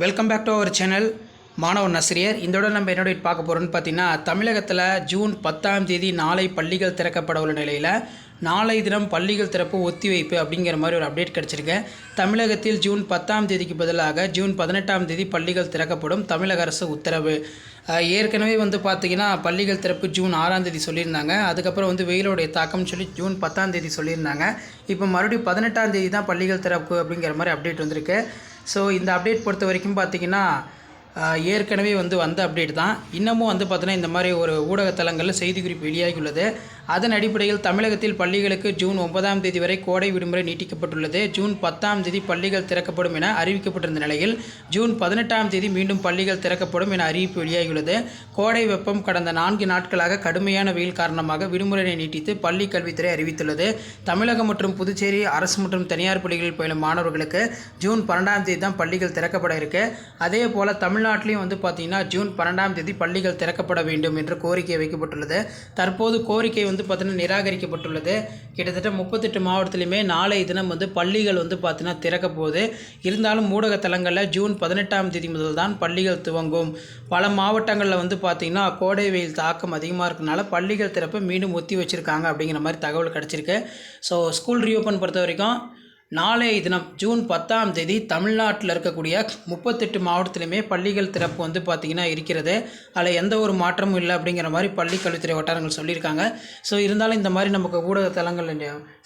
Welcome back to our channel மாணவன் ஆசிரியர். இதோட நம்ம என்னோட பார்க்க போகிறோம்னு பார்த்தீங்கன்னா, தமிழகத்தில் ஜூன் 10ஆம் தேதி நாளை பள்ளிகள் திறக்கப்பட உள்ள நிலையில் நாளை தினம் பள்ளிகள் திறப்பு ஒத்திவைப்பு அப்படிங்கிற மாதிரி ஒரு அப்டேட் கிடச்சிருக்கு. தமிழகத்தில் ஜூன் 10ஆம் தேதிக்கு பதிலாக ஜூன் 18ஆம் தேதி பள்ளிகள் திறக்கப்படும் தமிழக அரசு உத்தரவு. ஏற்கனவே பார்த்திங்கன்னா பள்ளிகள் திறப்பு ஜூன் 6ஆம் தேதி சொல்லியிருந்தாங்க. அதுக்கப்புறம் வெயிலோடைய தாக்கம்னு சொல்லி ஜூன் 10ஆம் தேதி சொல்லியிருந்தாங்க. இப்போ மறுபடியும் 18ஆம் தேதி தான் பள்ளிகள் திறப்பு அப்படிங்கிற மாதிரி அப்டேட் வந்திருக்கு. ஸோ இந்த அப்டேட் பொறுத்த வரைக்கும் பார்த்திங்கன்னா ஏற்கனவே வந்த அப்டேட் தான். இன்னமும் பார்த்தீங்கன்னா இந்த மாதிரி ஒரு ஊடகத்தலங்களில் செய்திக்குறிப்பு வெளியாகியுள்ளது. அதன் அடிப்படையில் தமிழகத்தில் பள்ளிகளுக்கு ஜூன் 9ஆம் தேதி வரை கோடை விடுமுறை நீட்டிக்கப்பட்டுள்ளது. ஜூன் 10ஆம் தேதி பள்ளிகள் திறக்கப்படும் என அறிவிக்கப்பட்டிருந்த நிலையில் ஜூன் 18ஆம் தேதி மீண்டும் பள்ளிகள் திறக்கப்படும் என அறிவிப்பு வெளியாகியுள்ளது. கோடை வெப்பம் கடந்த 4 நாட்களாக கடுமையான வெயில் காரணமாக விடுமுறையை நீட்டித்து பள்ளி கல்வித்துறை அறிவித்துள்ளது. தமிழகம் மற்றும் புதுச்சேரி அரசு மற்றும் தனியார் பள்ளிகளில் பயிலும் மாணவர்களுக்கு ஜூன் 12ஆம் தேதி தான் பள்ளிகள் திறக்கப்பட இருக்கு. அதே போல் தமிழ்நாட்டிலையும் பார்த்தீங்கன்னா ஜூன் 12ஆம் தேதி பள்ளிகள் திறக்கப்பட வேண்டும் என்று கோரிக்கை வைக்கப்பட்டுள்ளது. தற்போது கோரிக்கை பார்த்தீங்கன்னா நிராகரிக்கப்பட்டுள்ளது. கிட்டத்தட்ட 38 மாவட்டத்திலுமே நாளைய தினம் பள்ளிகள் பார்த்தீங்கன்னா திறக்க போகுது. இருந்தாலும் ஊடக தளங்களில் ஜூன் 18ஆம் தேதி முதல் தான் பள்ளிகள் துவங்கும். பல மாவட்டங்களில் பார்த்தீங்கன்னா கோடை வெயில் தாக்கம் அதிகமாக இருக்கிறதுனால பள்ளிகள் திறப்பு மீண்டும் ஒத்தி வச்சுருக்காங்க அப்படிங்கிற மாதிரி தகவல் கிடச்சிருக்கு. ஸோ ஸ்கூல் ரீஓப்பன் பொறுத்த வரைக்கும் நாளைய தினம் ஜூன் 10ஆம் தேதி தமிழ்நாட்டில் இருக்கக்கூடிய 38 மாவட்டத்திலுமே பள்ளிகள் திறப்பு பார்த்திங்கன்னா இருக்கிறது. அதில் எந்த ஒரு மாற்றமும் இல்லை அப்படிங்கிற மாதிரி பள்ளி கல்வித்துறை வட்டாரங்கள் சொல்லியிருக்காங்க. ஸோ இருந்தாலும் இந்த மாதிரி நமக்கு ஊடகத்தலங்கள்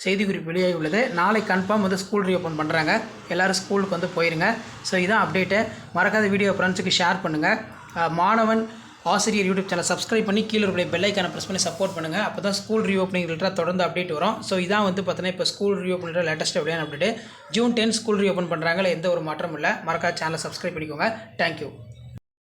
செய்திக்குறிப்பு வெளியாகி உள்ளது. நாளை கன்ஃபார்ம் ஸ்கூல் ரீஓப்பன் பண்ணுறாங்க. எல்லோரும் ஸ்கூலுக்கு போயிருங்க. ஸோ இதான் அப்டேட்டு. மறக்காத வீடியோ ஃப்ரெண்ட்ஸுக்கு ஷேர் பண்ணுங்கள். மாணவன் ஆசிரியர் யூடியூப் சேனல் சப்ஸ்கிரைப் பண்ணி கீழே இருக்கிற பெல் ஐக்கானை ப்ரெஸ் பண்ணி சப்போர்ட் பண்ணுங்கள். அப்போ தான் ஸ்கூல் ரீஓப்பனிங் ரிலேட்டடாக தொடர்ந்து அப்டேட் வரும். ஸோ இதான் பார்த்தீங்கன்னா இப்போ school reopen latest update. June 10 school reopen பண்ணுறாங்களே எந்த ஒரு மாற்றமும் இல்லை. மறக்காத சேனலை சப்ஸ்கிரைப் பண்ணிக்கோங்க. தேங்க்யூ.